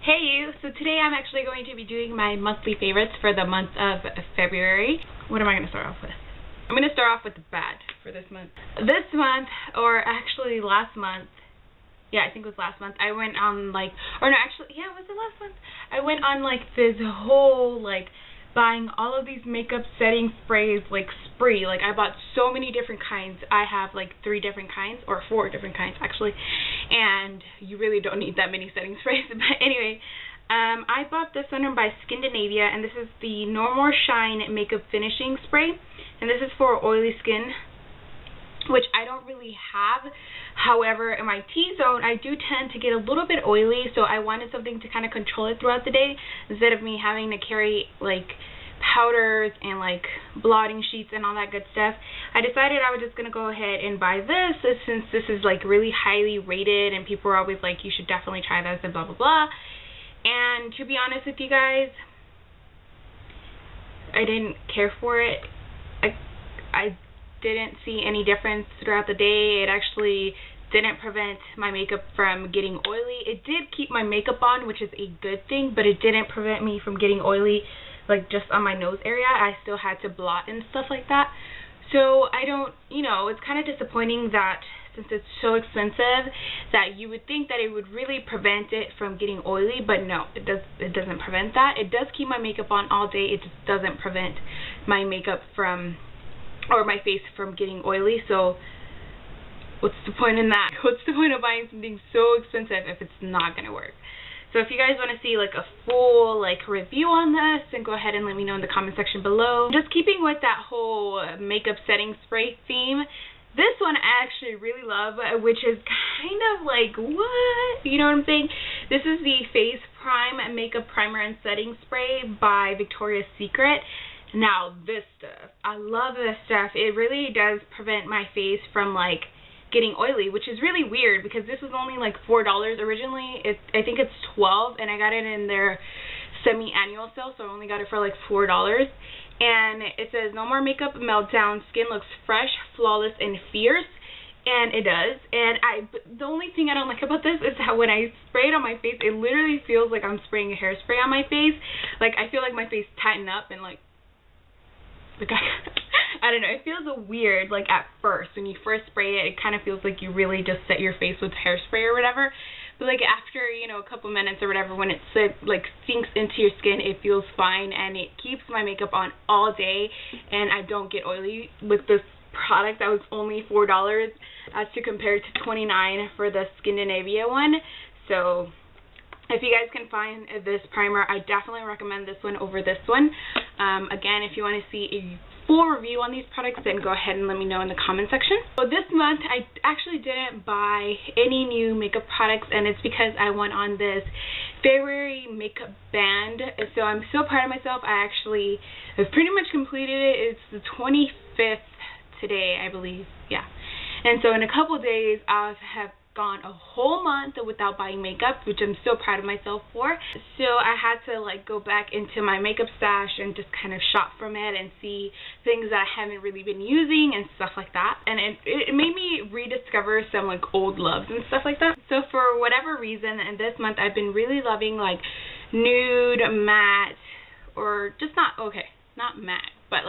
Hey you! So today I'm actually going to be doing my monthly favorites for the month of February. What am I going to start off with? I'm going to start off with the bad for this month. This month, or actually last month, yeah, I think it was last month, I went on was it last month? I went on this whole buying all of these makeup setting sprays spree. I bought so many different kinds. I have 3 different kinds, or 4 different kinds actually, and you really don't need that many setting sprays. But anyway, I bought this one by Skindinavia, and this is the No More Shine Makeup Finishing Spray, and this is for oily skin, which I don't really have. However, in my T-zone, I do tend to get a little bit oily, so I wanted something to kind of control it throughout the day, instead of me having to carry powders and blotting sheets and all that good stuff. I decided I was just gonna go ahead and buy this, since this is really highly rated, and people are always like, you should definitely try this and blah blah blah. And to be honest with you guys, I didn't care for it. I didn't see any difference throughout the day. It actually didn't prevent my makeup from getting oily. It did keep my makeup on, which is a good thing, but it didn't prevent me from getting oily just on my nose area. I still had to blot and stuff like that. So I don't, it's kind of disappointing that since it's so expensive, that you would think that it would really prevent it from getting oily, but no, it doesn't prevent that. It does keep my makeup on all day. It just doesn't prevent my makeup from, or my face from getting oily. So what's the point in that? What's the point of buying something so expensive if it's not going to work? So if you guys want to see a full review on this, then go ahead and let me know in the comment section below. Just keeping with that whole makeup setting spray theme, this one I actually really love, which is kind of what? You know what I'm saying? This is the Face Prime Makeup Primer and Setting Spray by Victoria's Secret. Now this stuff, I love this stuff. It really does prevent my face from getting oily, which is really weird because this was only $4 originally. I think it's $12, and I got it in their semi-annual sale, so I only got it for $4. And it says, no more makeup meltdown, skin looks fresh, flawless, and fierce. And it does. And the only thing I don't like about this is that when I spray it on my face, it literally feels like I'm spraying a hairspray on my face. I feel like my face tighten up and I don't know, it feels weird at first. When you first spray it, it kind of feels like you really just set your face with hairspray or whatever. But after, a couple minutes or whatever, when it sinks into your skin, it feels fine, and it keeps my makeup on all day, and I don't get oily with this product that was only $4 as to compare to $29 for the Skindinavia one. So if you guys can find this primer, I definitely recommend this one over this one. Again, if you want to see a full review on these products, then go ahead and let me know in the comment section. So this month, I actually didn't buy any new makeup products, and it's because I went on this February makeup band. So I'm so proud of myself. I actually have pretty much completed it. It's the 25th today, I believe. Yeah. And so in a couple days, I have gone a whole month without buying makeup, which I'm so proud of myself for. So I had to go back into my makeup stash and just kind of shop from it and see things that I haven't really been using and stuff like that. And it made me rediscover some old loves and stuff like that. So for whatever reason, and this month I've been really loving nude, matte, or just not matte, but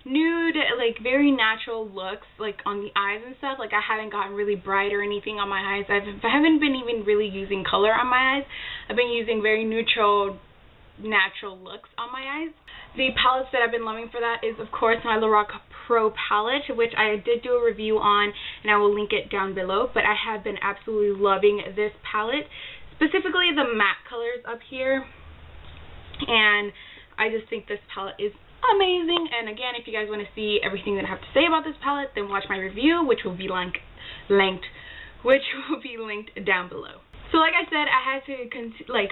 nude, very natural looks on the eyes and stuff. I haven't gotten really bright or anything on my eyes. I haven't been even really using color on my eyes. I've been using very neutral, natural looks on my eyes. The palettes that I've been loving for that is, of course, my Lorac Pro palette, which I did do a review on, and I will link it down below. But I have been absolutely loving this palette, specifically the matte colors up here, and I just think this palette is amazing. And again, if you guys want to see everything that I have to say about this palette, then watch my review, which will be linked down below. So like I said, I had to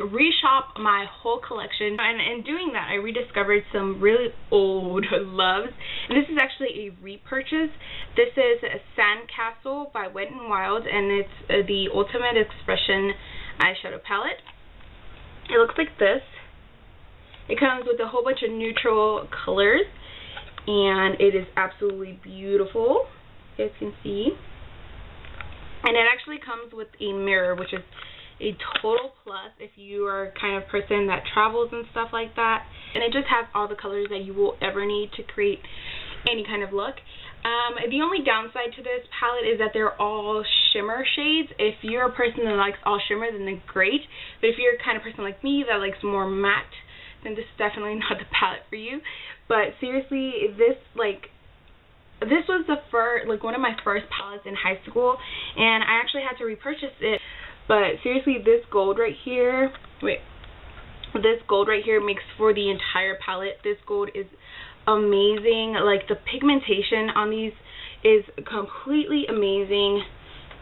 reshop my whole collection, and in doing that, I rediscovered some really old loves. And this is actually a repurchase. This is Sandcastle by Wet n Wild, and it's the Ultimate Expression eyeshadow palette. It looks like this. It comes with a whole bunch of neutral colors, and it is absolutely beautiful, you guys can see. And it actually comes with a mirror, which is a total plus if you are kind of person that travels and stuff like that. And it just has all the colors that you will ever need to create any kind of look. The only downside to this palette is that they're all shimmer shades. If you're a person that likes all shimmer, then they're great. But if you're a kind of person like me that likes more matte, then this is definitely not the palette for you. But seriously, this was the first, one of my first palettes in high school, and I actually had to repurchase it. But seriously, this gold right here, this gold right here makes for the entire palette. This gold is amazing. Like, the pigmentation on these is completely amazing.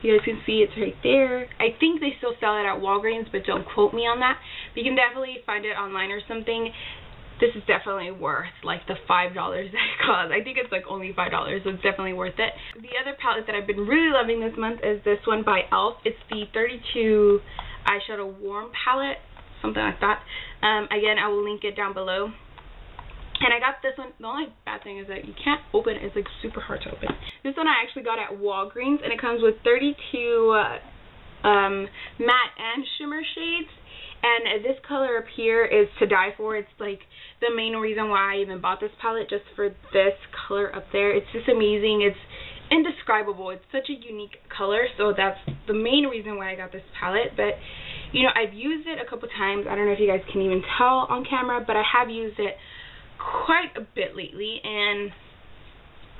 You guys can see it's right there. I think they still sell it at Walgreens, but don't quote me on that. But you can definitely find it online or something. This is definitely worth like the $5 that it costs. I think it's like only $5, so it's definitely worth it. The other palette that I've been really loving this month is this one by e.l.f. It's the 32 eyeshadow warm palette, something like that. Again, I will link it down below. And I got this one. The only bad thing is that you can't open it. It's like super hard to open. This one I actually got at Walgreens, and it comes with 32 matte and shimmer shades. And this color up here is to die for. It's like the main reason why I even bought this palette, just for this color up there. It's just amazing. It's indescribable. It's such a unique color, so that's the main reason why I got this palette. But you know, I've used it a couple times. I don't know if you guys can even tell on camera, but I have used it quite a bit lately, and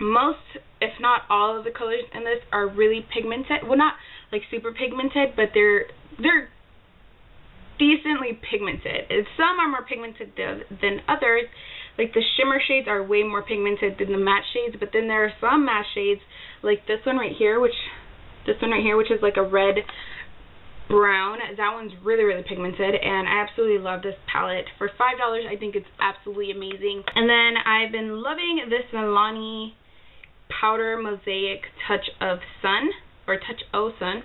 most, if not all, of the colors in this are really pigmented. Well, not like super pigmented, but they're decently pigmented. Some are more pigmented than others. Like the shimmer shades are way more pigmented than the matte shades, but then there are some matte shades like this one right here, which is like a red brown. That one's really, really pigmented, and I absolutely love this palette. For $5, I think it's absolutely amazing. And then I've been loving this Milani powder mosaic touch of sun, or touch o sun.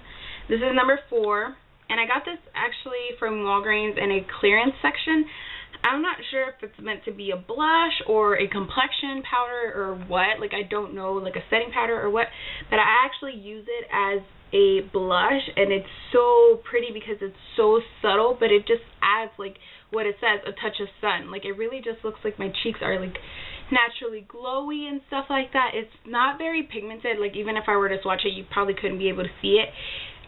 This is number 4, and I got this actually from Walgreens in a clearance section. I'm not sure if it's meant to be a blush or a complexion powder or what. Like, I don't know, like a setting powder or what, but I actually use it as a blush, and it's so pretty because it's so subtle, but it just adds, like what it says, a touch of sun. Like, it really just looks like my cheeks are like naturally glowy and stuff like that. It's not very pigmented. Like, even if I were to swatch it, you probably couldn't be able to see it.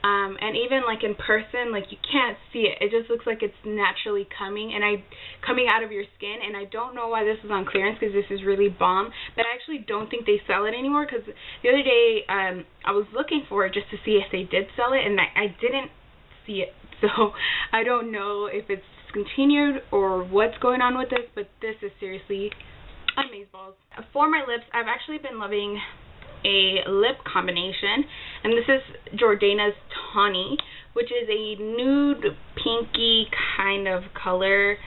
And even like in person, like, you can't see it. It just looks like it's naturally coming out of your skin. And I don't know why this is on clearance, because this is really bomb. But I actually don't think they sell it anymore, because the other day I was looking for it just to see if they did sell it, and I didn't see it. So I don't know if it's discontinued or what's going on with this, but this is seriously amazeballs. For my lips, I've actually been loving a lip combination, and this is Jordana's Tawny, which is a nude pinky kind of color.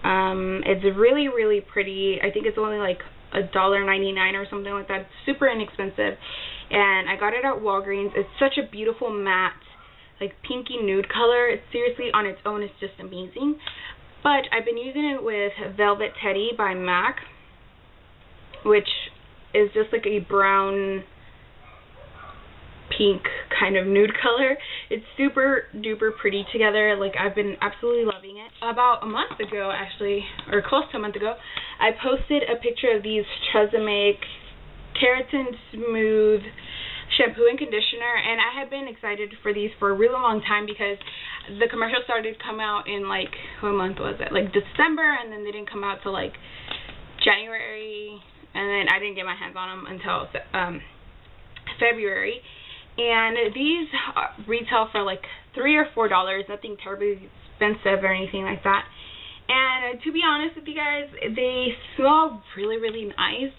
It's really, really pretty. I think it's only like $1.99 or something like that. It's super inexpensive, and I got it at Walgreens. It's such a beautiful matte, like pinky nude color. It's seriously, on its own, it's just amazing. But I've been using it with Velvet Teddy by MAC, which is just like a brown pink kind of nude color. It's super duper pretty together. Like, I've been absolutely loving it. About a month ago, actually, or close to a month ago, I posted a picture of these Tresemme Keratin Smooth shampoo and conditioner, and I had been excited for these for a really long time, because the commercial started to come out in, like, what month was it? Like December, and then they didn't come out till like January, and then I didn't get my hands on them until February. And these retail for like $3 or $4, nothing terribly expensive or anything like that. And to be honest with you guys, they smell really, really nice,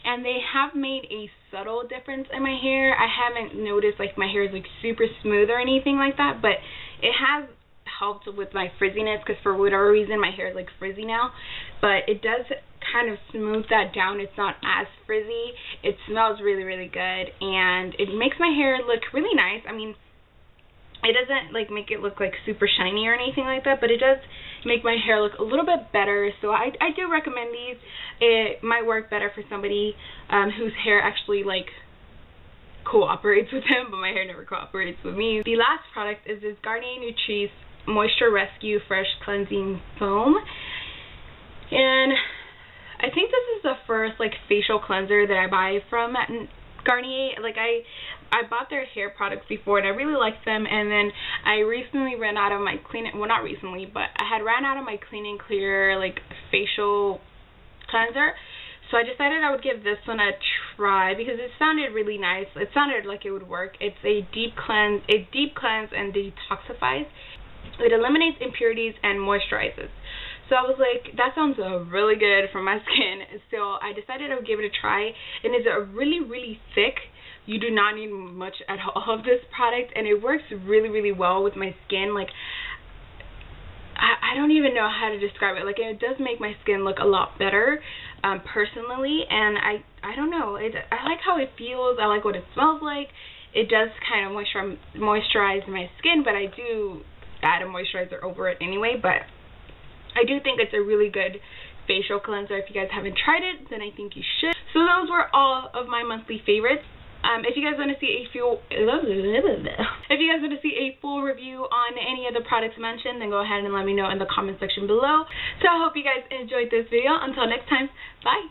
and they have made a subtle difference in my hair. I haven't noticed like my hair is like super smooth or anything like that, but it has helped with my frizziness, because for whatever reason my hair is like frizzy now, but it does kind of smooth that down. It's not as frizzy. It smells really, really good, and it makes my hair look really nice. I mean, it doesn't like make it look like super shiny or anything like that, but it does make my hair look a little bit better. So I do recommend these. It might work better for somebody whose hair actually like cooperates with him, but my hair never cooperates with me. The last product is this Garnier Fructice Moisture Rescue Fresh Cleansing Foam. And I think this is the first like facial cleanser that I buy from Garnier. Like I bought their hair products before and I really liked them, and then I recently ran out of my not recently, but I had ran out of my Clean and Clear like facial cleanser. So I decided I would give this one a try because it sounded really nice. It sounded like it would work. It's a deep cleanse and detoxifies. It eliminates impurities and moisturizes. So I was like, that sounds really good for my skin. So I decided I would give it a try. And it's really, really thick. You do not need much at all of this product, and it works really, really well with my skin. Like, I don't even know how to describe it. Like, it does make my skin look a lot better, personally, and I don't know. I like how it feels. I like what it smells like. It does kind of moisturize my skin, but I do add a moisturizer over it anyway. But I do think it's a really good facial cleanser. If you guys haven't tried it, then I think you should. So those were all of my monthly favorites. If you guys want to see a full review on any of the products mentioned, then go ahead and let me know in the comment section below. So I hope you guys enjoyed this video. Until next time, bye.